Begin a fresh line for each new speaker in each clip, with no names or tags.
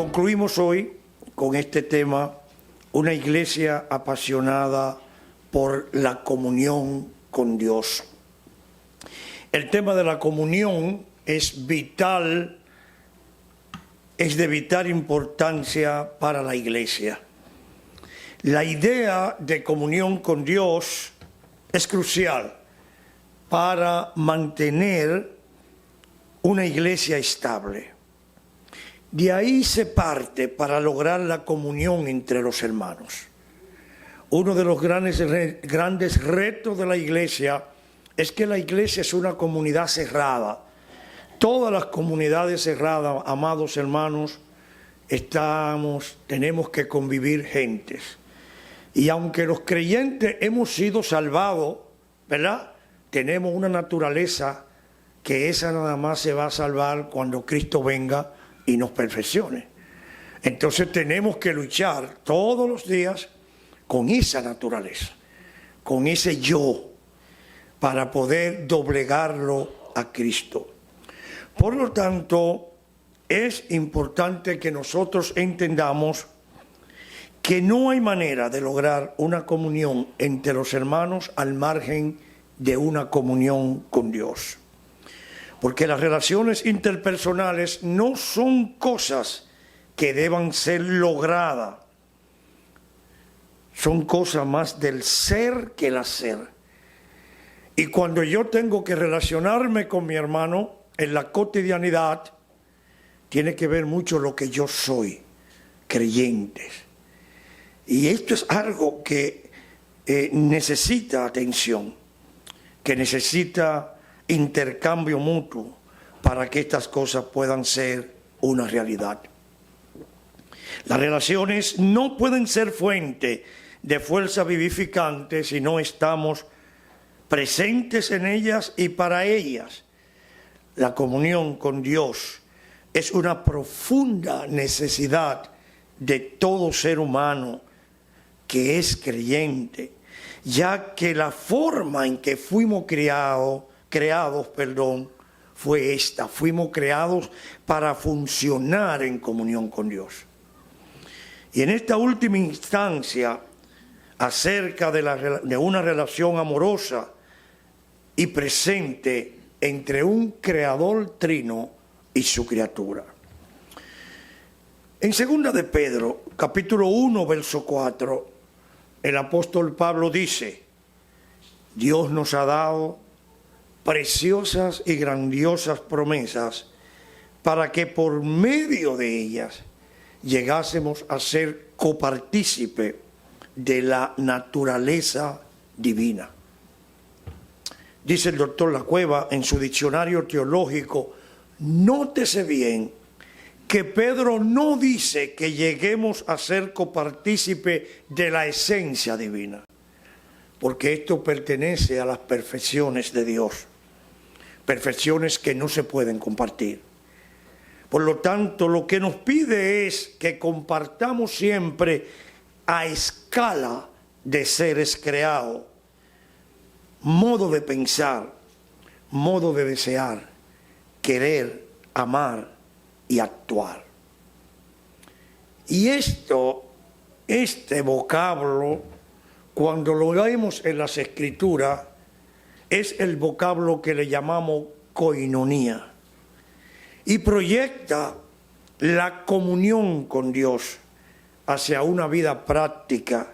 Concluimos hoy con este tema, una iglesia apasionada por la comunión con Dios. El tema de la comunión es vital, es de vital importancia para la iglesia. La idea de comunión con Dios es crucial para mantener una iglesia estable. De ahí se parte para lograr la comunión entre los hermanos. Uno de los grandes retos de la iglesia es que la iglesia es una comunidad cerrada. Todas las comunidades cerradas, amados hermanos, tenemos que convivir gentes. Y aunque los creyentes hemos sido salvados, ¿verdad? Tenemos una naturaleza que esa nada más se va a salvar cuando Cristo venga y nos perfeccione. Entonces tenemos que luchar todos los días con esa naturaleza, con ese yo, para poder doblegarlo a Cristo. Por lo tanto, es importante que nosotros entendamos que no hay manera de lograr una comunión entre los hermanos al margen de una comunión con Dios. Porque las relaciones interpersonales no son cosas que deban ser logradas. Son cosas más del ser que el hacer. Y cuando yo tengo que relacionarme con mi hermano en la cotidianidad, tiene que ver mucho lo que yo soy, creyentes. Y esto es algo que necesita atención, que necesita intercambio mutuo para que estas cosas puedan ser una realidad. Las relaciones no pueden ser fuente de fuerza vivificante si no estamos presentes en ellas y para ellas. La comunión con Dios es una profunda necesidad de todo ser humano que es creyente, ya que la forma en que fuimos creados, fue esta. Fuimos creados para funcionar en comunión con Dios. Y en esta última instancia, acerca de una relación amorosa y presente entre un creador trino y su criatura. En 2 de Pedro, capítulo 1, verso 4, el apóstol Pablo dice: Dios nos ha dado preciosas y grandiosas promesas para que por medio de ellas llegásemos a ser copartícipe de la naturaleza divina. Dice el doctor Lacueva en su diccionario teológico, nótese bien que Pedro no dice que lleguemos a ser copartícipe de la esencia divina, porque esto pertenece a las perfecciones de Dios, perfecciones que no se pueden compartir. Por lo tanto, lo que nos pide es que compartamos siempre a escala de seres creados, modo de pensar, modo de desear, querer, amar y actuar. Y este vocablo, cuando lo vemos en las Escrituras, es el vocablo que le llamamos koinonía y proyecta la comunión con Dios hacia una vida práctica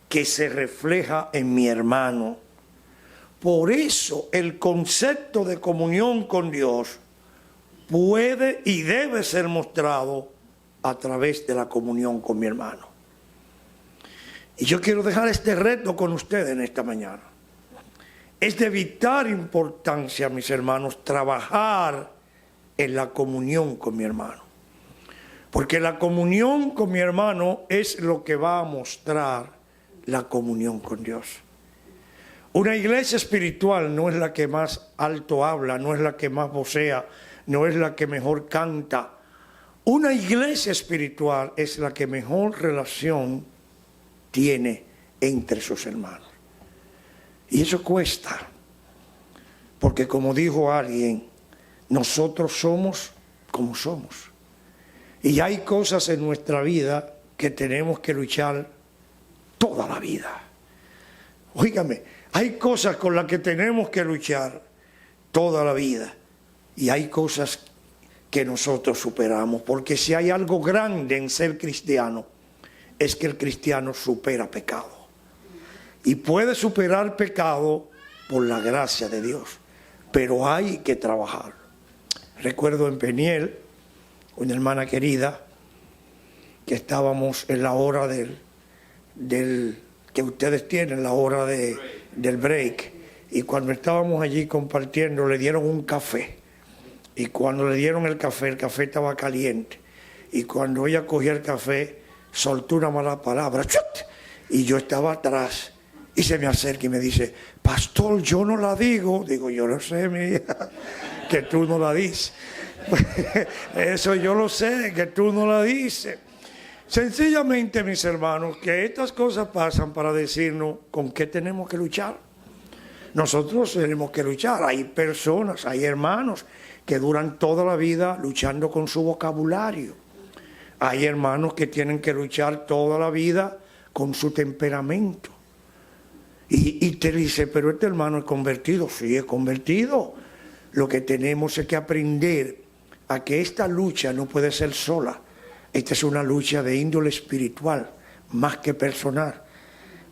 que se refleja en mi hermano. Por eso el concepto de comunión con Dios puede y debe ser mostrado a través de la comunión con mi hermano. Y yo quiero dejar este reto con ustedes en esta mañana. Es de vital importancia, mis hermanos, trabajar en la comunión con mi hermano. Porque la comunión con mi hermano es lo que va a mostrar la comunión con Dios. Una iglesia espiritual no es la que más alto habla, no es la que más vocea, no es la que mejor canta. Una iglesia espiritual es la que mejor relación tiene entre sus hermanos. Y eso cuesta, porque como dijo alguien, nosotros somos como somos. Y hay cosas en nuestra vida que tenemos que luchar toda la vida. Óigame, hay cosas con las que tenemos que luchar toda la vida. Y hay cosas que nosotros superamos. Porque si hay algo grande en ser cristiano, es que el cristiano supera pecado. Y puede superar pecado por la gracia de Dios. Pero hay que trabajar. Recuerdo en Peniel, una hermana querida, que estábamos en la hora del que ustedes tienen, la hora del break. Y cuando estábamos allí compartiendo, le dieron un café. Y cuando le dieron el café estaba caliente. Y cuando ella cogió el café, soltó una mala palabra. ¡Chut! Y yo estaba atrás. Y se me acerca y me dice, pastor, yo no la digo. Digo, yo no sé, mi hija, que tú no la dices. Eso yo lo sé, que tú no la dices. Sencillamente, mis hermanos, que estas cosas pasan para decirnos con qué tenemos que luchar. Nosotros tenemos que luchar. Hay personas, hay hermanos que duran toda la vida luchando con su vocabulario. Hay hermanos que tienen que luchar toda la vida con su temperamento. Y te dice, pero este hermano es convertido. Sí, es convertido. Lo que tenemos es que aprender a que esta lucha no puede ser sola. Esta es una lucha de índole espiritual, más que personal.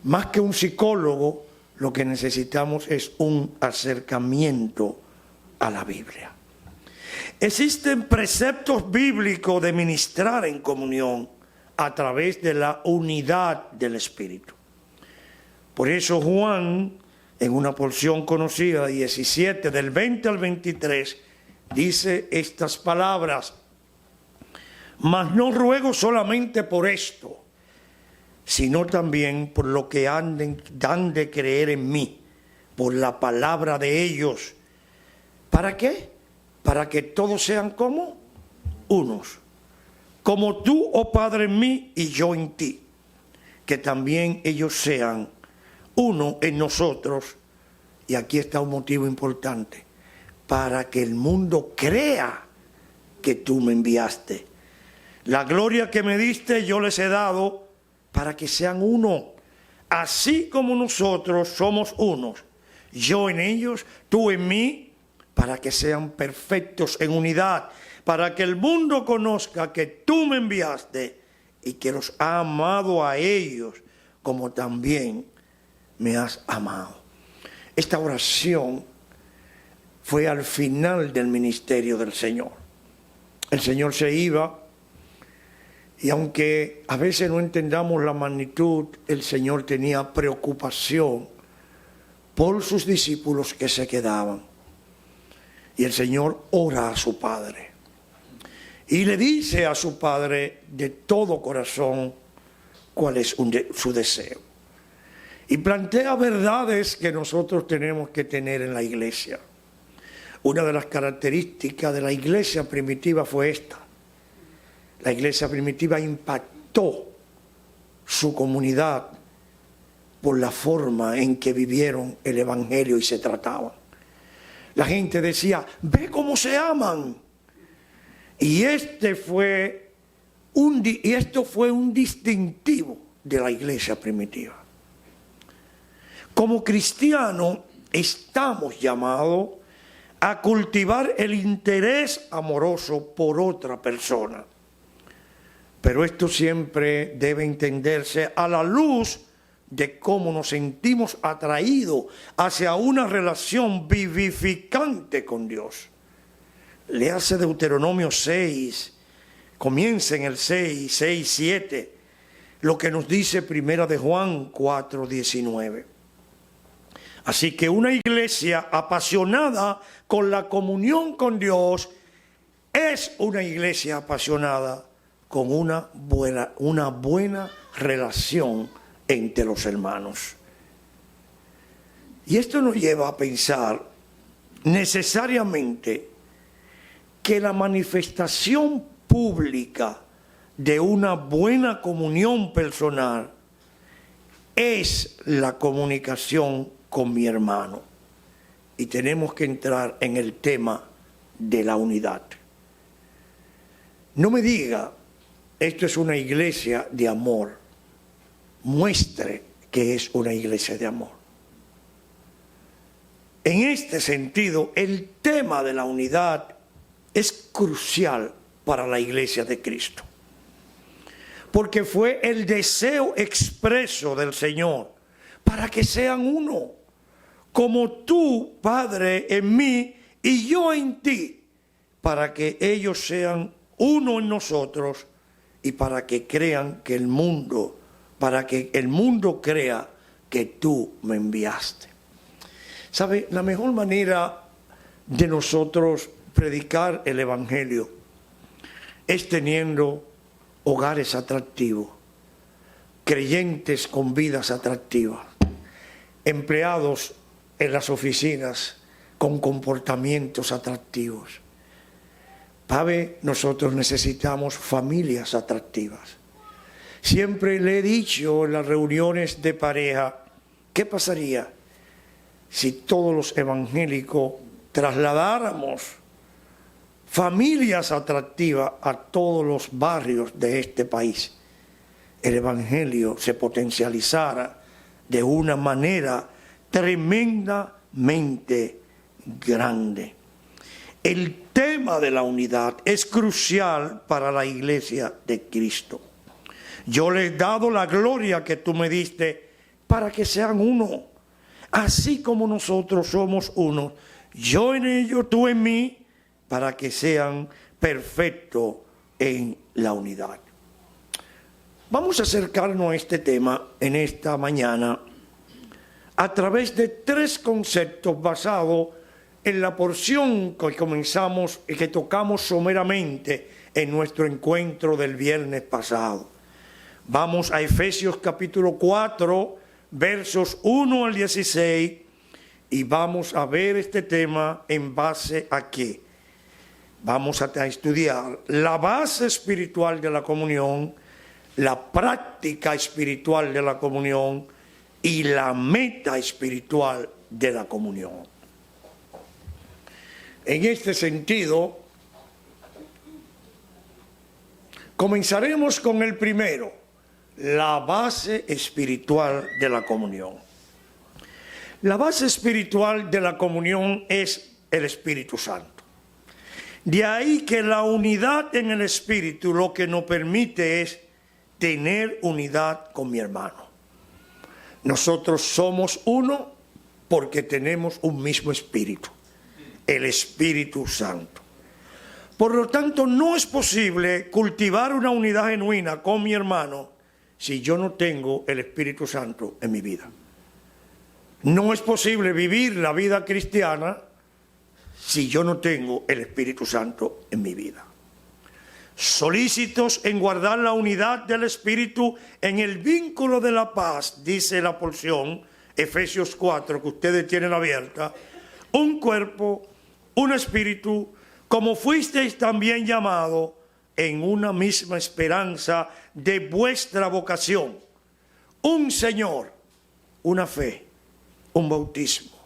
Más que un psicólogo, lo que necesitamos es un acercamiento a la Biblia. Existen preceptos bíblicos de ministrar en comunión a través de la unidad del Espíritu. Por eso Juan, en una porción conocida, 17, del 20 al 23, dice estas palabras: mas no ruego solamente por esto, sino también por lo que han de creer en mí, por la palabra de ellos. ¿Para qué? Para que todos sean como unos. Como tú, oh Padre, en mí y yo en ti. Que también ellos sean uno en nosotros. Y aquí está un motivo importante. Para que el mundo crea que tú me enviaste. La gloria que me diste yo les he dado para que sean uno, así como nosotros somos unos, yo en ellos, tú en mí, para que sean perfectos en unidad, para que el mundo conozca que tú me enviaste y que los has amado a ellos como también me has amado. Esta oración fue al final del ministerio del Señor. El Señor se iba. Y aunque a veces no entendamos la magnitud, el Señor tenía preocupación por sus discípulos que se quedaban. Y el Señor ora a su Padre. Y le dice a su Padre de todo corazón cuál es su deseo. Y plantea verdades que nosotros tenemos que tener en la iglesia. Una de las características de la iglesia primitiva fue esta. La iglesia primitiva impactó su comunidad por la forma en que vivieron el evangelio y se trataban. La gente decía, ve cómo se aman. Y esto fue un distintivo de la iglesia primitiva. Como cristianos estamos llamados a cultivar el interés amoroso por otra persona. Pero esto siempre debe entenderse a la luz de cómo nos sentimos atraídos hacia una relación vivificante con Dios. Léase Deuteronomio 6, comienza en el 6, 7, lo que nos dice Primera de Juan 4, 19. Así que una iglesia apasionada con la comunión con Dios es una iglesia apasionada con una buena relación entre los hermanos. Y esto nos lleva a pensar necesariamente que la manifestación pública de una buena comunión personal es la comunicación con mi hermano. Y tenemos que entrar en el tema de la unidad. No me diga esto es una iglesia de amor. Muestre que es una iglesia de amor. En este sentido, el tema de la unidad es crucial para la iglesia de Cristo, porque fue el deseo expreso del Señor para que sean uno, como tú, Padre, en mí y yo en ti, para que ellos sean uno en nosotros y para que crean que el mundo, para que el mundo crea que tú me enviaste. ¿Sabe? La mejor manera de nosotros predicar el Evangelio es teniendo hogares atractivos, creyentes con vidas atractivas, empleados en las oficinas con comportamientos atractivos. ¿Sabe? Nosotros necesitamos familias atractivas. Siempre le he dicho en las reuniones de pareja, ¿qué pasaría si todos los evangélicos trasladáramos familias atractivas a todos los barrios de este país? El evangelio se potencializara de una manera tremendamente grande. El tema de la unidad es crucial para la iglesia de Cristo. Yo les he dado la gloria que tú me diste para que sean uno, así como nosotros somos uno, yo en ellos, tú en mí, para que sean perfectos en la unidad. Vamos a acercarnos a este tema en esta mañana a través de tres conceptos basados en la porción que comenzamos y que tocamos someramente en nuestro encuentro del viernes pasado. Vamos a Efesios capítulo 4, versos 1 al 16, y vamos a ver este tema en base a qué. Vamos a estudiar la base espiritual de la comunión, la práctica espiritual de la comunión y la meta espiritual de la comunión. En este sentido, comenzaremos con el primero, la base espiritual de la comunión. La base espiritual de la comunión es el Espíritu Santo. De ahí que la unidad en el Espíritu lo que nos permite es tener unidad con mi hermano. Nosotros somos uno porque tenemos un mismo Espíritu, el Espíritu Santo. Por lo tanto, no es posible cultivar una unidad genuina con mi hermano si yo no tengo el Espíritu Santo en mi vida. No es posible vivir la vida cristiana si yo no tengo el Espíritu Santo en mi vida. Solícitos en guardar la unidad del Espíritu en el vínculo de la paz, dice la porción, Efesios 4, que ustedes tienen abierta, un cuerpo, un espíritu, como fuisteis también llamados en una misma esperanza de vuestra vocación, un Señor, una fe, un bautismo,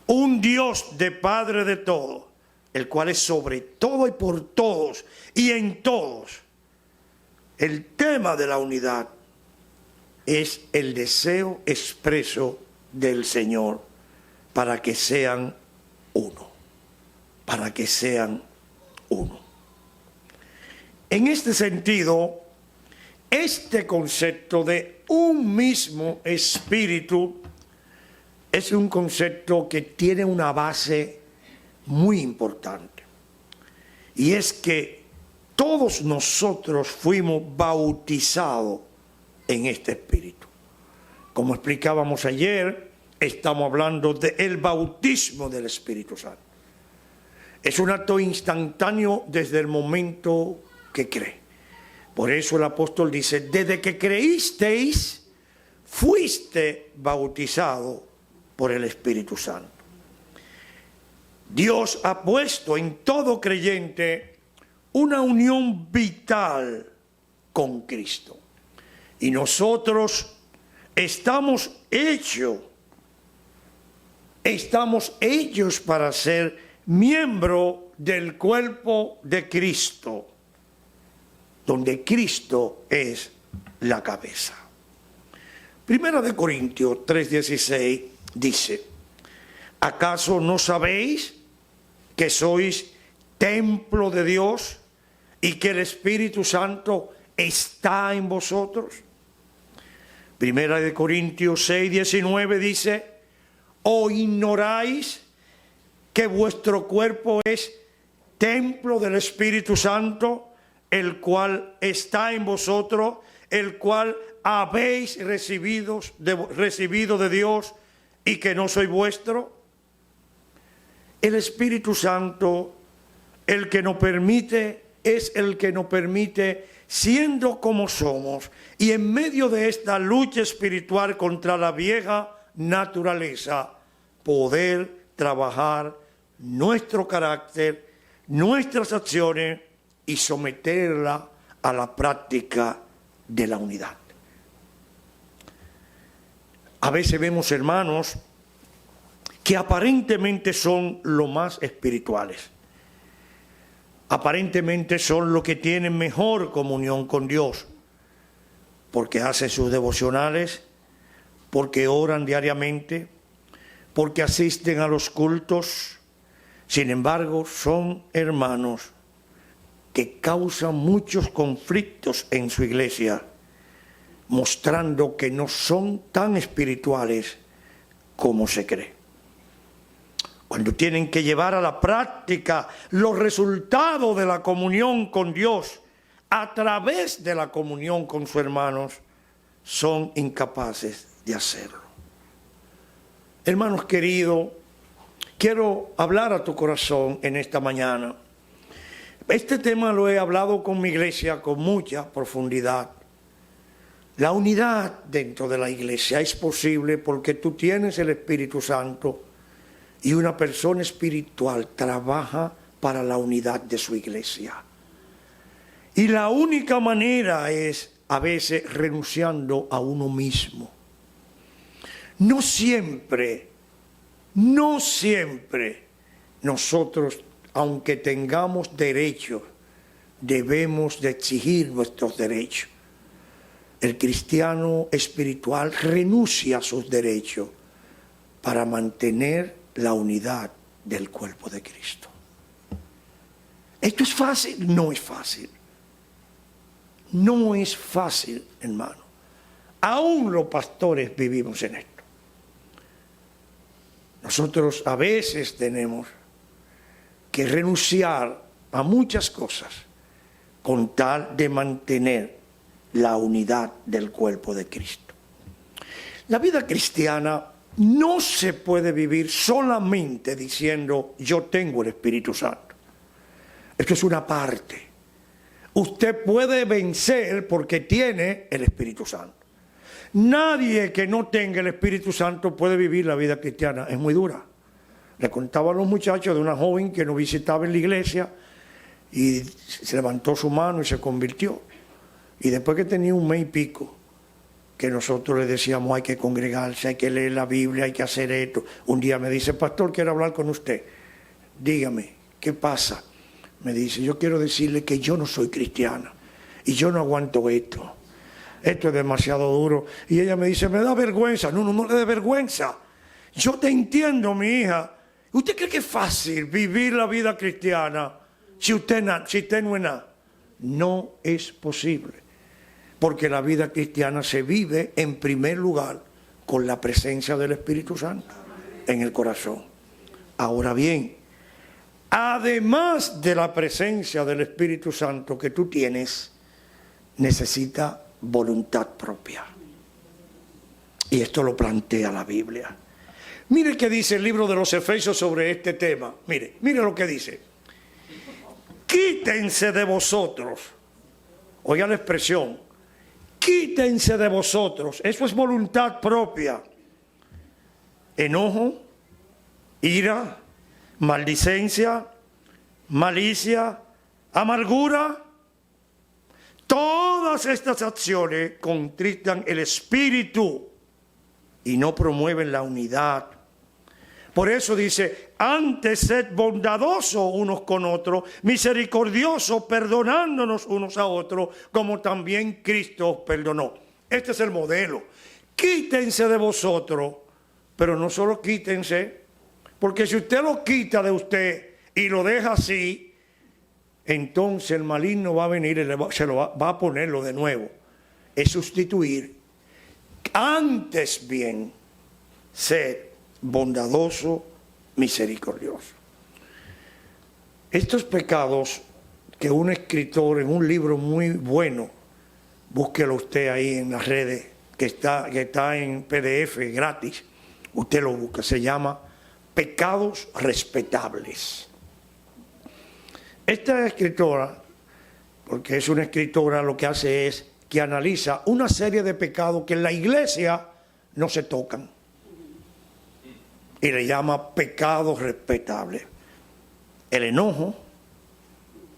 un Dios de Padre de todo, el cual es sobre todo y por todos y en todos. El tema de la unidad es el deseo expreso del Señor para que sean uno, para que sean uno. En este sentido, este concepto de un mismo espíritu es un concepto que tiene una base muy importante. Y es que todos nosotros fuimos bautizados en este espíritu. Como explicábamos ayer, estamos hablando del bautismo del Espíritu Santo. Es un acto instantáneo desde el momento que cree. Por eso el apóstol dice, desde que creísteis, fuiste bautizado por el Espíritu Santo. Dios ha puesto en todo creyente una unión vital con Cristo. Y nosotros estamos hechos para ser miembro del cuerpo de Cristo. donde Cristo es la cabeza. Primera de Corintios 3:16 dice: ¿acaso no sabéis que sois templo de Dios y que el Espíritu Santo está en vosotros? Primera de Corintios 6:19 dice: ¿o ignoráis que vuestro cuerpo es templo del Espíritu Santo, el cual está en vosotros, el cual habéis recibido de Dios y que no soy vuestro? El Espíritu Santo, el que nos permite, es el que nos permite, siendo como somos, y en medio de esta lucha espiritual contra la vieja naturaleza, poder trabajar nuestro carácter, nuestras acciones y someterla a la práctica de la unidad. A veces vemos hermanos que aparentemente son lo más espirituales, aparentemente son los que tienen mejor comunión con Dios, porque hacen sus devocionales, porque oran diariamente, porque asisten a los cultos. Sin embargo, son hermanos que causan muchos conflictos en su iglesia, mostrando que no son tan espirituales como se cree. Cuando tienen que llevar a la práctica los resultados de la comunión con Dios a través de la comunión con sus hermanos, son incapaces de hacerlo. Hermanos queridos, quiero hablar a tu corazón en esta mañana. Este tema lo he hablado con mi iglesia con mucha profundidad. La unidad dentro de la iglesia es posible porque tú tienes el Espíritu Santo y una persona espiritual trabaja para la unidad de su iglesia. Y la única manera es a veces renunciando a uno mismo. No siempre nosotros, aunque tengamos derechos, debemos de exigir nuestros derechos. El cristiano espiritual renuncia a sus derechos para mantener la unidad del cuerpo de Cristo. ¿Esto es fácil? No es fácil. No es fácil, hermano. Aún los pastores vivimos en esto. Nosotros a veces tenemos que renunciar a muchas cosas con tal de mantener la unidad del cuerpo de Cristo. La vida cristiana no se puede vivir solamente diciendo yo tengo el Espíritu Santo. Esto es una parte. Usted puede vencer porque tiene el Espíritu Santo. Nadie que no tenga el Espíritu Santo puede vivir la vida cristiana. Es muy dura. Le contaba a los muchachos de una joven que nos visitaba en la iglesia y se levantó su mano y se convirtió. Y después que tenía un mes y pico, que nosotros le decíamos hay que congregarse, hay que leer la Biblia, hay que hacer esto. Un día me dice, pastor, quiero hablar con usted. Dígame, ¿qué pasa? Me dice, yo quiero decirle que yo no soy cristiana y yo no aguanto esto. Esto es demasiado duro. Y ella me dice, me da vergüenza. No le da vergüenza. Yo te entiendo, mi hija. ¿Usted cree que es fácil vivir la vida cristiana si usted no es nada? No es posible. Porque la vida cristiana se vive en primer lugar con la presencia del Espíritu Santo en el corazón. Ahora bien, además de la presencia del Espíritu Santo que tú tienes, necesita voluntad propia. Y esto lo plantea la Biblia. Mire qué dice el libro de los Efesios sobre este tema. Mire lo que dice. Quítense de vosotros. Oiga la expresión. Quítense de vosotros. Eso es voluntad propia. Enojo, ira, maldicencia, malicia, amargura. Todas estas acciones contristan el espíritu y no promueven la unidad. Por eso dice, antes sed bondadosos unos con otros, misericordiosos, perdonándonos unos a otros, como también Cristo os perdonó. Este es el modelo. Quítense de vosotros, pero no solo quítense, porque si usted lo quita de usted y lo deja así, entonces el maligno va a venir y se lo va a ponerlo de nuevo. Es sustituir. Antes bien, sed bondadoso, misericordioso. Estos pecados que un escritor en un libro muy bueno, búsquelo usted ahí en las redes, que está en PDF gratis, usted lo busca, se llama Pecados Respetables. Esta escritora, porque es una escritora, lo que hace es que analiza una serie de pecados que en la iglesia no se tocan. Y le llama pecados respetables. El enojo,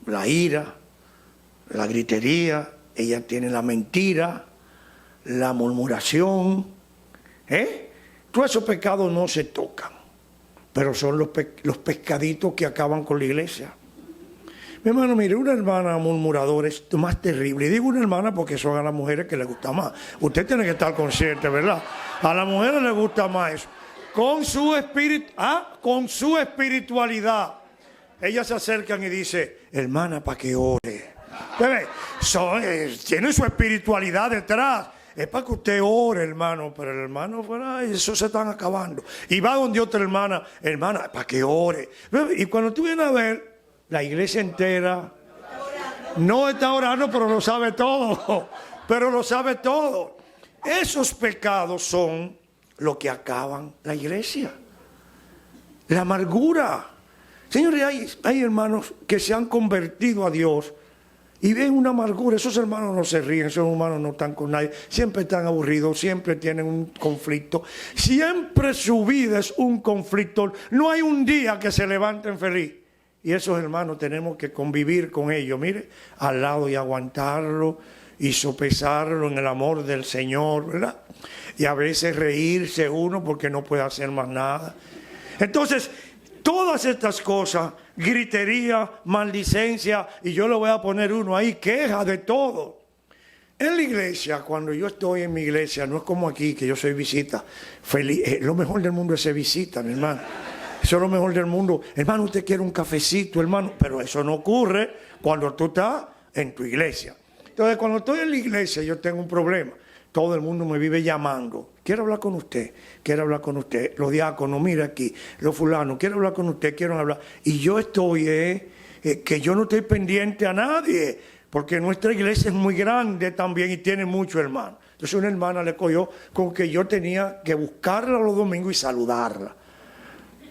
la ira, la gritería, ella tiene la mentira, la murmuración. Todos esos pecados no se tocan, pero son los pescaditos que acaban con la iglesia. Mi hermano, mire, una hermana murmuradora es más terrible. Y digo una hermana porque son a las mujeres que les gusta más. Usted tiene que estar consciente, ¿verdad? A las mujeres les gusta más eso. Con su espiritualidad. Ellas se acercan y dicen, hermana, para que ore. Tiene su espiritualidad detrás. Es para que usted ore, hermano. Pero el hermano, eso se están acabando. Y va donde otra hermana, para que ore. Y cuando tú vienes a ver, la iglesia entera no está orando, pero lo sabe todo. Pero lo sabe todo. Esos pecados son lo que acaban la iglesia. La amargura. Señores, hay hermanos que se han convertido a Dios y ven una amargura. Esos hermanos no se ríen, esos hermanos no están con nadie. Siempre están aburridos, siempre tienen un conflicto. Siempre su vida es un conflicto. No hay un día que se levanten feliz. Y esos hermanos tenemos que convivir con ellos, mire, al lado y aguantarlo y sopesarlo en el amor del Señor, ¿verdad? Y a veces reírse uno porque no puede hacer más nada. Entonces, todas estas cosas, gritería, maldicencia, y yo le voy a poner uno ahí, queja de todo. En la iglesia, cuando yo estoy en mi iglesia, no es como aquí, que yo soy visita. Feliz, lo mejor del mundo es ser visita, mi hermano. Eso es lo mejor del mundo. Hermano, usted quiere un cafecito, hermano. Pero eso no ocurre cuando tú estás en tu iglesia. Entonces, cuando estoy en la iglesia, yo tengo un problema. Todo el mundo me vive llamando. Quiero hablar con usted. Quiero hablar con usted. Los diáconos, mira aquí. Los fulanos, quiero hablar con usted. Quiero hablar. Y yo estoy, que yo no estoy pendiente a nadie. Porque nuestra iglesia es muy grande también y tiene muchos hermanos. Entonces, una hermana le cogió con que yo tenía que buscarla los domingos y saludarla.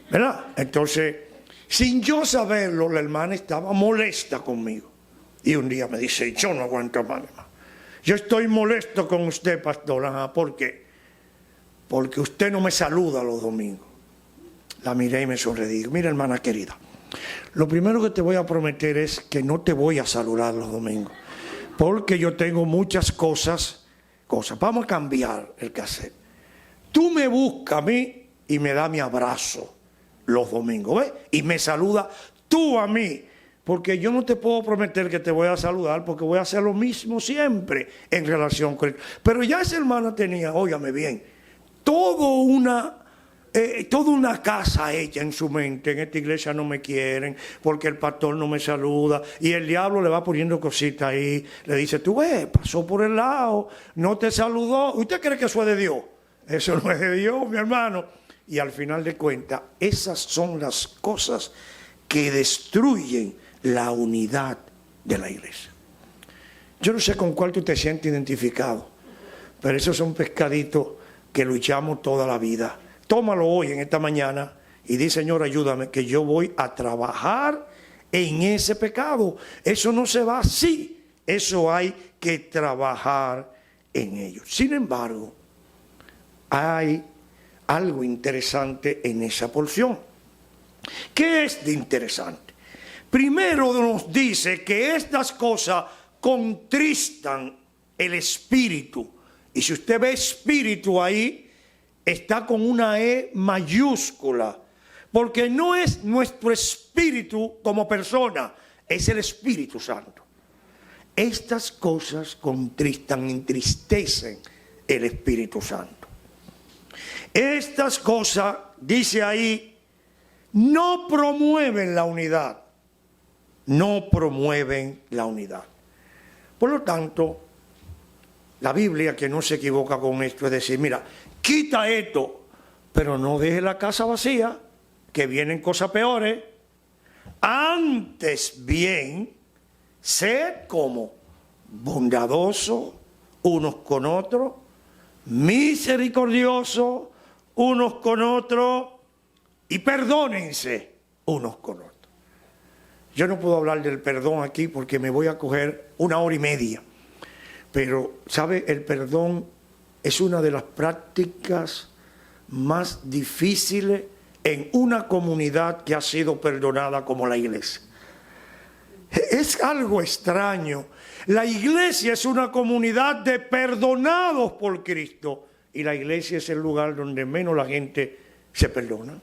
¿Verdad? Entonces, sin yo saberlo, la hermana estaba molesta conmigo. Y un día me dice, yo no aguanto más, hermano. Yo estoy molesto con usted, pastor. Ajá, ¿por qué? Porque usted no me saluda los domingos. La miré y me sonreí. Mira, hermana querida, lo primero que te voy a prometer es que no te voy a saludar los domingos. Porque yo tengo muchas cosas. Vamos a cambiar el cassette. Tú me buscas a mí y me da mi abrazo los domingos, ¿ves? Y me saluda tú a mí, porque yo no te puedo prometer que te voy a saludar, porque voy a hacer lo mismo siempre en relación con él. Pero ya esa hermana tenía, óigame bien, toda una casa hecha en su mente. En esta iglesia no me quieren, porque el pastor no me saluda, y el diablo le va poniendo cositas ahí, le dice, tú ves, pasó por el lado, no te saludó, ¿usted cree que eso es de Dios? Eso no es de Dios, mi hermano. Y al final de cuentas, esas son las cosas que destruyen la unidad de la iglesia. Yo no sé con cuál tú te sientes identificado, pero esos son pescaditos que luchamos toda la vida. Tómalo hoy, en esta mañana, y di, Señor, ayúdame, que yo voy a trabajar en ese pecado. Eso no se va así, eso hay que trabajar en ello. Sin embargo, hay algo interesante en esa porción. ¿Qué es de interesante? Primero nos dice que estas cosas contristan el espíritu. Y si usted ve espíritu ahí, está con una E mayúscula. porque no es nuestro espíritu como persona, es el Espíritu Santo. Estas cosas contristan, entristecen el Espíritu Santo. Estas cosas, dice ahí, no promueven la unidad. No promueven la unidad. Por lo tanto, la Biblia, que no se equivoca con esto, es decir, mira, quita esto, pero no deje la casa vacía, que vienen cosas peores. Antes bien, sed como bondadosos unos con otros, misericordiosos unos con otros y perdónense unos con otros. Yo no puedo hablar del perdón aquí porque me voy a coger 1 hora y media. Pero, ¿sabe? El perdón es una de las prácticas más difíciles en una comunidad que ha sido perdonada como la iglesia. Es algo extraño. La iglesia es una comunidad de perdonados por Cristo y la iglesia es el lugar donde menos la gente se perdona.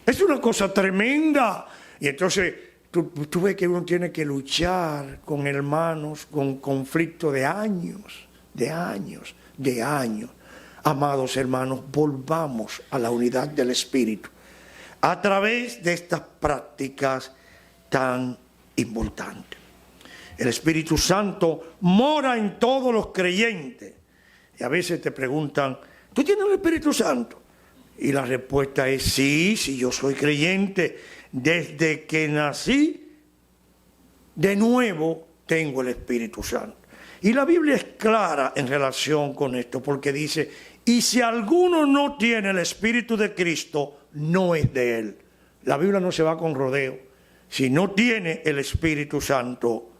Es una cosa tremenda. Y entonces tú ves que uno tiene que luchar con hermanos, con conflictos de años. Amados hermanos, volvamos a la unidad del Espíritu a través de estas prácticas tan importantes. El Espíritu Santo mora en todos los creyentes. Y a veces te preguntan, ¿tú tienes el Espíritu Santo? Y la respuesta es sí, yo soy creyente. Desde que nací, de nuevo tengo el Espíritu Santo. Y la Biblia es clara en relación con esto, porque dice, y si alguno no tiene el Espíritu de Cristo, no es de él. La Biblia no se va con rodeo. Si no tiene el Espíritu Santo,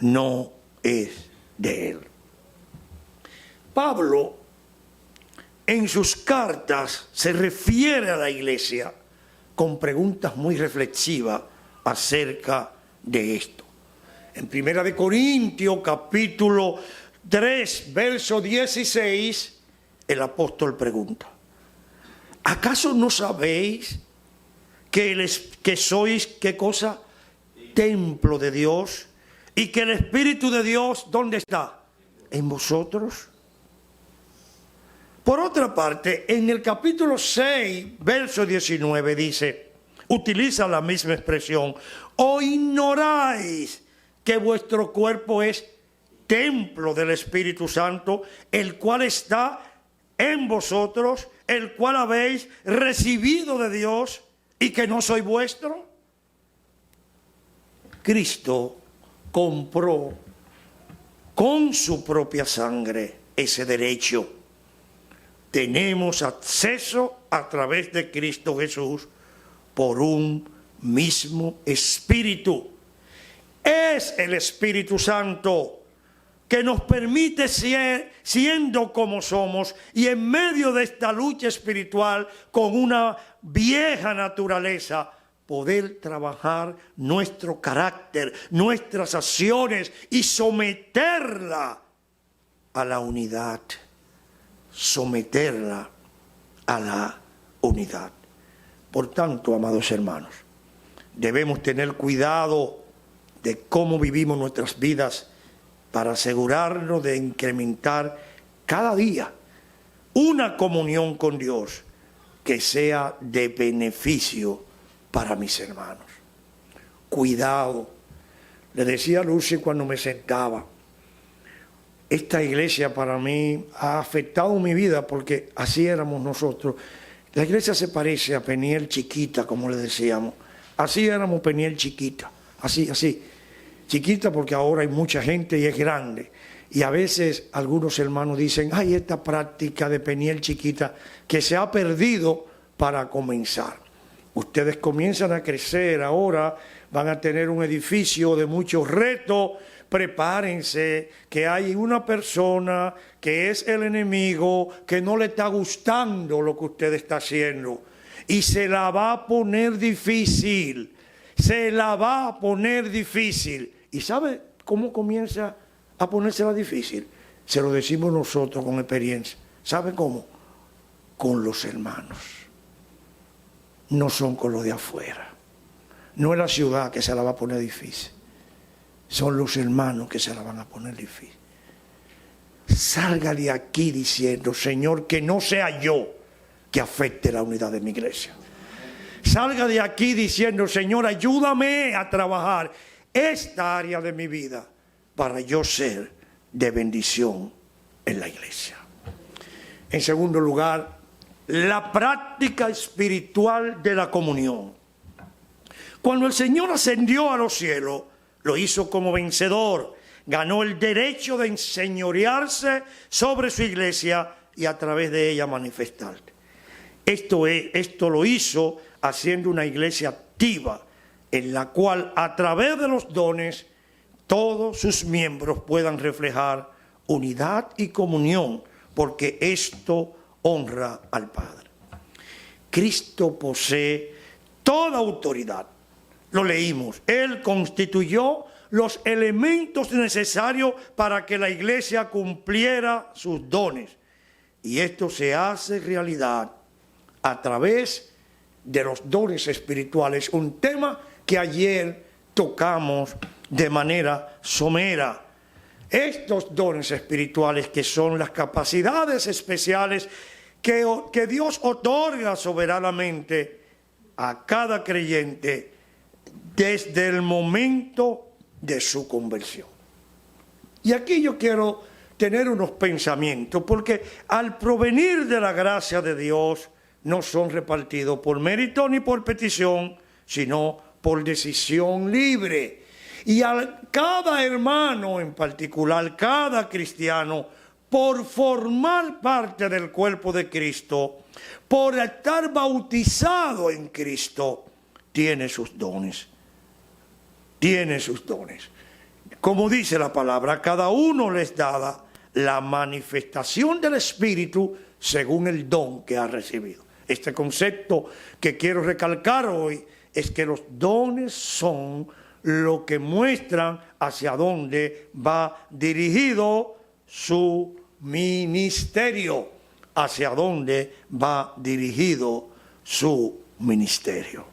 no es de él. Pablo, en sus cartas, se refiere a la iglesia con preguntas muy reflexivas acerca de esto. En 1 Corintios, capítulo 3, verso 16, el apóstol pregunta, ¿acaso no sabéis que sois, ¿qué cosa? Templo de Dios, y que el Espíritu de Dios, ¿dónde está? En vosotros. Por otra parte, en el capítulo 6, verso 19, dice, utiliza la misma expresión, ¿o ignoráis que vuestro cuerpo es templo del Espíritu Santo, el cual está en vosotros, el cual habéis recibido de Dios y que no soy vuestro? Cristo compró con su propia sangre ese derecho. Tenemos acceso a través de Cristo Jesús por un mismo Espíritu. Es el Espíritu Santo que nos permite, siendo como somos, y en medio de esta lucha espiritual con una vieja naturaleza, poder trabajar nuestro carácter, nuestras acciones y someterla a la unidad. Someterla a la unidad. Por tanto, amados hermanos, debemos tener cuidado de cómo vivimos nuestras vidas para asegurarnos de incrementar cada día una comunión con Dios que sea de beneficio para mis hermanos. Cuidado. Le decía a Lucy cuando me sentaba, esta iglesia para mí ha afectado mi vida porque así éramos nosotros. La iglesia se parece a Peniel chiquita, como le decíamos. Así éramos Peniel chiquita, así. Chiquita porque ahora hay mucha gente y es grande. Y a veces algunos hermanos dicen, ay, esta práctica de Peniel chiquita que se ha perdido para comenzar. Ustedes comienzan a crecer ahora, van a tener un edificio de muchos retos. Prepárense, que hay una persona que es el enemigo, que no le está gustando lo que usted está haciendo. Y se la va a poner difícil. ¿Y sabe cómo comienza a ponérsela difícil? Se lo decimos nosotros con experiencia. ¿Sabe cómo? Con los hermanos. no son con los de afuera. No es la ciudad que se la va a poner difícil. Son los hermanos que se la van a poner difícil. Salga de aquí diciendo, Señor, que no sea yo que afecte la unidad de mi iglesia. Salga de aquí diciendo, Señor, ayúdame a trabajar esta área de mi vida para yo ser de bendición en la iglesia. En segundo lugar, la práctica espiritual de la comunión. Cuando el Señor ascendió a los cielos, lo hizo como vencedor. Ganó el derecho de enseñorearse sobre su iglesia y a través de ella manifestar. Esto lo hizo haciendo una iglesia activa, en la cual a través de los dones todos sus miembros puedan reflejar unidad y comunión, porque esto honra al Padre. Cristo posee toda autoridad. Lo leímos. Él constituyó los elementos necesarios para que la iglesia cumpliera sus dones. Y esto se hace realidad a través de los dones espirituales. Un tema que ayer tocamos de manera somera. Estos dones espirituales, que son las capacidades especiales que Dios otorga soberanamente a cada creyente desde el momento de su conversión. Y aquí yo quiero tener unos pensamientos, porque al provenir de la gracia de Dios no son repartidos por mérito ni por petición, sino por decisión libre. Y a cada hermano en particular, cada cristiano, por formar parte del cuerpo de Cristo, por estar bautizado en Cristo, tiene sus dones. Tiene sus dones. Como dice la palabra, a cada uno les dada la manifestación del Espíritu según el don que ha recibido. Este concepto que quiero recalcar hoy es que los dones son lo que muestran hacia dónde va dirigido su ministerio, hacia dónde va dirigido su ministerio.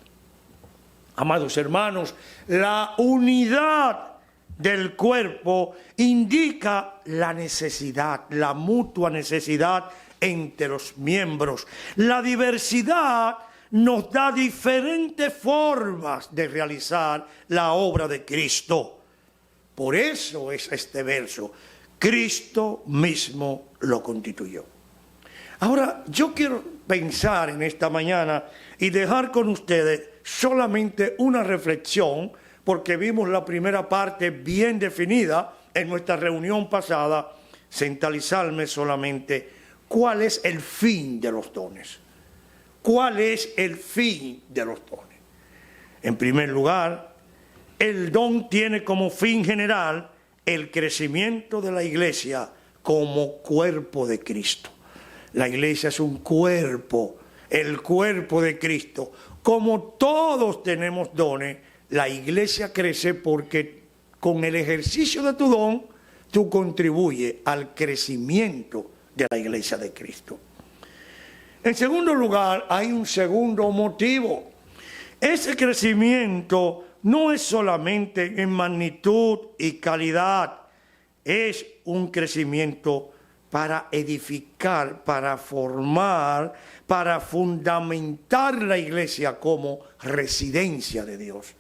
Amados hermanos, la unidad del cuerpo indica la necesidad, la mutua necesidad entre los miembros. La diversidad nos da diferentes formas de realizar la obra de Cristo. Por eso es este verso: Cristo mismo lo constituyó. Ahora, yo quiero pensar en esta mañana y dejar con ustedes solamente una reflexión, porque vimos la primera parte bien definida en nuestra reunión pasada, centralizarme solamente cuál es el fin de los dones. ¿Cuál es el fin de los dones? En primer lugar, el don tiene como fin general el crecimiento de la iglesia como cuerpo de Cristo. La iglesia es un cuerpo, el cuerpo de Cristo. Como todos tenemos dones, la iglesia crece porque con el ejercicio de tu don, tú contribuyes al crecimiento de la iglesia de Cristo. En segundo lugar, hay un segundo motivo. Ese crecimiento no es solamente en magnitud y calidad, es un crecimiento para edificar, para formar, para fundamentar la iglesia como residencia de Dios.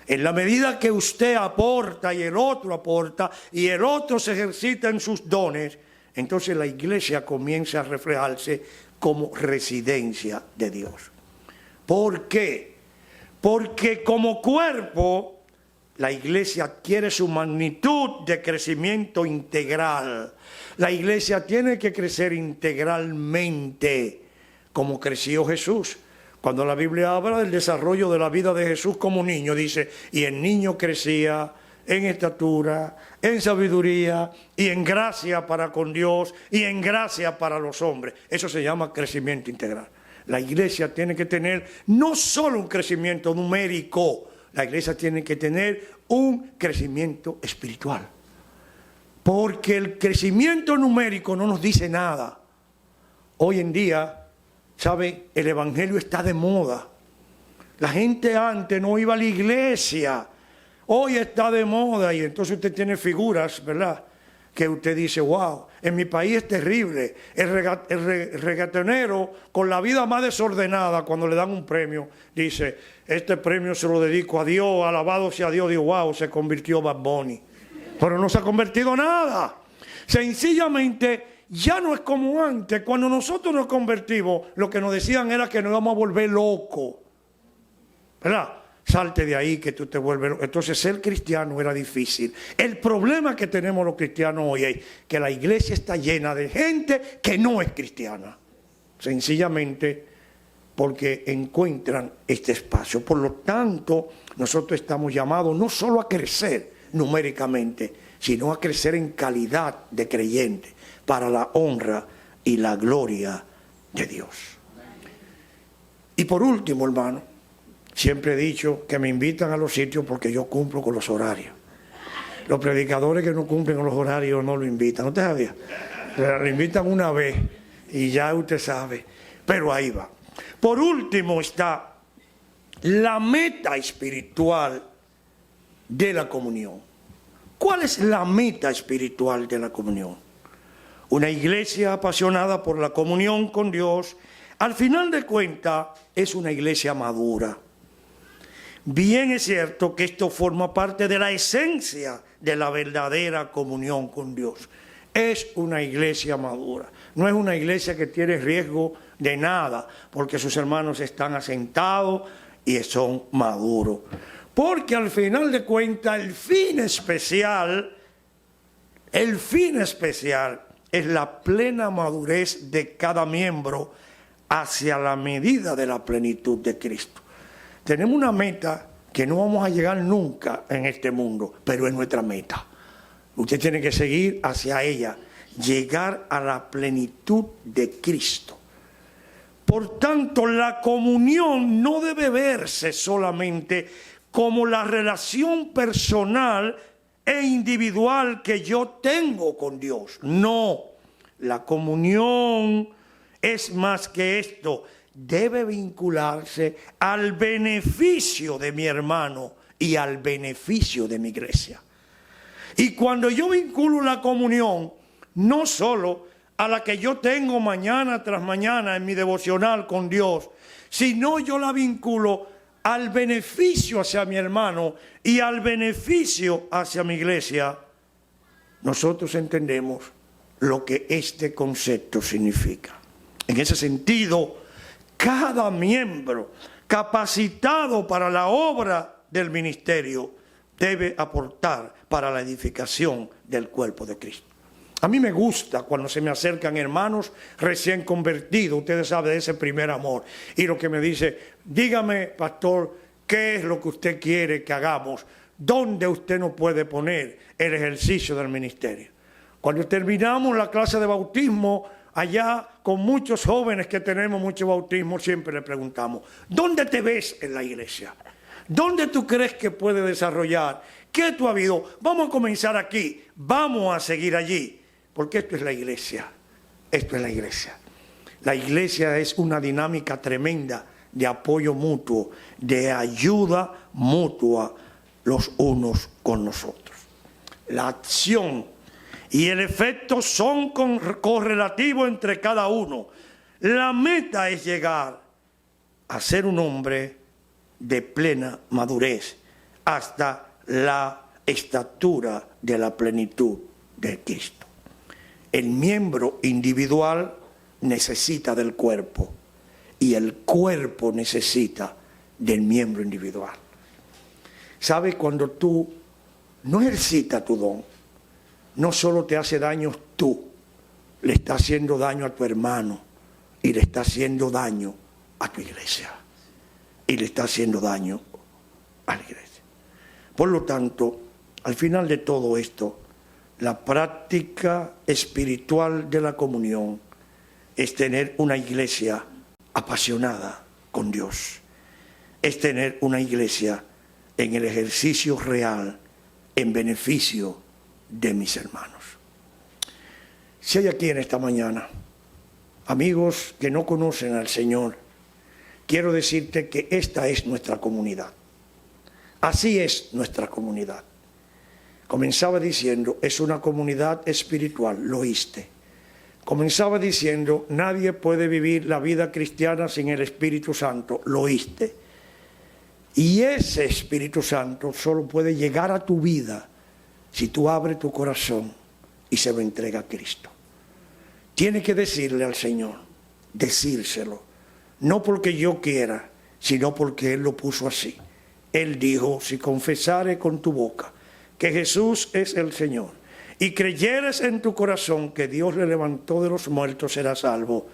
En la medida que usted aporta y el otro aporta y el otro se ejercita en sus dones, entonces la iglesia comienza a reflejarse como residencia de Dios. ¿Por qué? Porque como cuerpo, la iglesia adquiere su magnitud de crecimiento integral. La iglesia tiene que crecer integralmente, como creció Jesús. Cuando la Biblia habla del desarrollo de la vida de Jesús como niño, dice, y el niño crecía en estatura, en sabiduría y en gracia para con Dios y en gracia para los hombres. Eso se llama crecimiento integral. La iglesia tiene que tener no solo un crecimiento numérico, la iglesia tiene que tener un crecimiento espiritual. Porque el crecimiento numérico no nos dice nada. Hoy en día, ¿sabe? El evangelio está de moda. La gente antes no iba a la iglesia. Hoy está de moda y entonces usted tiene figuras, ¿verdad?, que usted dice, wow, en mi país es terrible. El reggaetonero con la vida más desordenada, cuando le dan un premio, dice, este premio se lo dedico a Dios, alabado sea Dios. Digo, wow, se convirtió Bad Bunny. Pero no se ha convertido nada. Sencillamente, ya no es como antes. Cuando nosotros nos convertimos, lo que nos decían era que nos íbamos a volver locos, ¿verdad? Salte de ahí que tú te vuelves loco. Entonces ser cristiano era difícil. El problema que tenemos los cristianos hoy es que la iglesia está llena de gente que no es cristiana. Sencillamente porque encuentran este espacio. Por lo tanto, nosotros estamos llamados no solo a crecer numéricamente, sino a crecer en calidad de creyente para la honra y la gloria de Dios. Y por último, hermano, siempre he dicho que me invitan a los sitios porque yo cumplo con los horarios. Los predicadores que no cumplen con los horarios no lo invitan. ¿Usted sabía? Lo invitan una vez y ya usted sabe. Pero ahí va. Por último está la meta espiritual de la comunión. ¿Cuál es la meta espiritual de la comunión? Una iglesia apasionada por la comunión con Dios, al final de cuentas, es una iglesia madura. Bien es cierto que esto forma parte de la esencia de la verdadera comunión con Dios. Es una iglesia madura. No es una iglesia que tiene riesgo de nada, porque sus hermanos están asentados y son maduros. Porque al final de cuentas el fin especial es la plena madurez de cada miembro hacia la medida de la plenitud de Cristo. Tenemos una meta que no vamos a llegar nunca en este mundo, pero es nuestra meta. Usted tiene que seguir hacia ella, llegar a la plenitud de Cristo. Por tanto, la comunión no debe verse solamente como la relación personal e individual que yo tengo con Dios. No, la comunión es más que esto. Debe vincularse al beneficio de mi hermano y al beneficio de mi iglesia. Y cuando yo vinculo la comunión, no solo a la que yo tengo mañana tras mañana en mi devocional con Dios, sino yo la vinculo al beneficio hacia mi hermano y al beneficio hacia mi iglesia, nosotros entendemos lo que este concepto significa. En ese sentido, cada miembro capacitado para la obra del ministerio debe aportar para la edificación del cuerpo de Cristo. A mí me gusta cuando se me acercan hermanos recién convertidos, ustedes saben de ese primer amor, y lo que me dice, dígame, pastor, ¿qué es lo que usted quiere que hagamos? ¿Dónde usted nos puede poner el ejercicio del ministerio? Cuando terminamos la clase de bautismo, allá con muchos jóvenes que tenemos mucho bautismo, siempre le preguntamos, ¿dónde te ves en la iglesia? ¿Dónde tú crees que puede desarrollar? ¿Qué tú has visto? Vamos a comenzar aquí, vamos a seguir allí, porque esto es la iglesia, esto es la iglesia. La iglesia es una dinámica tremenda de apoyo mutuo, de ayuda mutua los unos con nosotros. La acción y el efecto son correlativos entre cada uno. La meta es llegar a ser un hombre de plena madurez hasta la estatura de la plenitud de Cristo. El miembro individual necesita del cuerpo y el cuerpo necesita del miembro individual. ¿Sabes? Cuando tú no ejercitas tu don, no solo te hace daño tú, le está haciendo daño a tu hermano y le está haciendo daño a tu iglesia y le está haciendo daño a la iglesia. Por lo tanto, al final de todo esto, la práctica espiritual de la comunión es tener una iglesia apasionada con Dios, es tener una iglesia en el ejercicio real, en beneficio de mis hermanos. Si hay aquí en esta mañana amigos que no conocen al Señor, quiero decirte que esta es nuestra comunidad. Así es nuestra comunidad. Comenzaba diciendo, es una comunidad espiritual, lo oíste. Comenzaba diciendo, nadie puede vivir la vida cristiana sin el Espíritu Santo, lo oíste. Y ese Espíritu Santo solo puede llegar a tu vida si tú abres tu corazón y se lo entrega a Cristo. Tienes que decirle al Señor, decírselo, no porque yo quiera, sino porque Él lo puso así. Él dijo, si confesares con tu boca que Jesús es el Señor y creyeres en tu corazón que Dios le levantó de los muertos, serás salvo.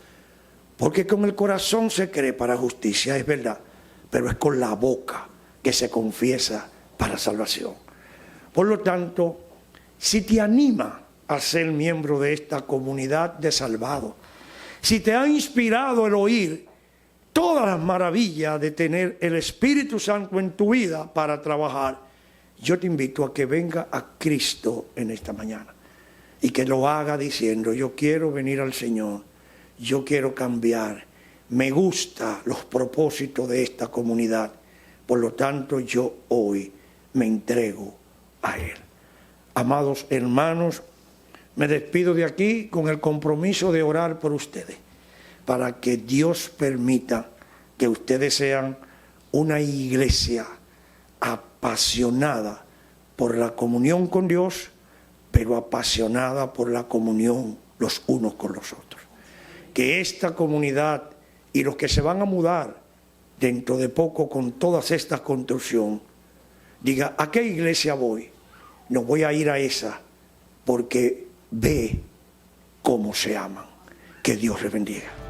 Porque con el corazón se cree para justicia, es verdad, pero es con la boca que se confiesa para salvación. Por lo tanto, si te anima a ser miembro de esta comunidad de salvados, si te ha inspirado el oír todas las maravillas de tener el Espíritu Santo en tu vida para trabajar, yo te invito a que venga a Cristo en esta mañana y que lo haga diciendo, yo quiero venir al Señor, yo quiero cambiar, me gustan los propósitos de esta comunidad, por lo tanto yo hoy me entrego a Él. Amados hermanos, me despido de aquí con el compromiso de orar por ustedes, para que Dios permita que ustedes sean una iglesia apasionada por la comunión con Dios, pero apasionada por la comunión los unos con los otros. Que esta comunidad y los que se van a mudar dentro de poco con todas estas construcciones, diga, ¿a qué iglesia voy? No voy a ir a esa, porque ve cómo se aman. Que Dios les bendiga.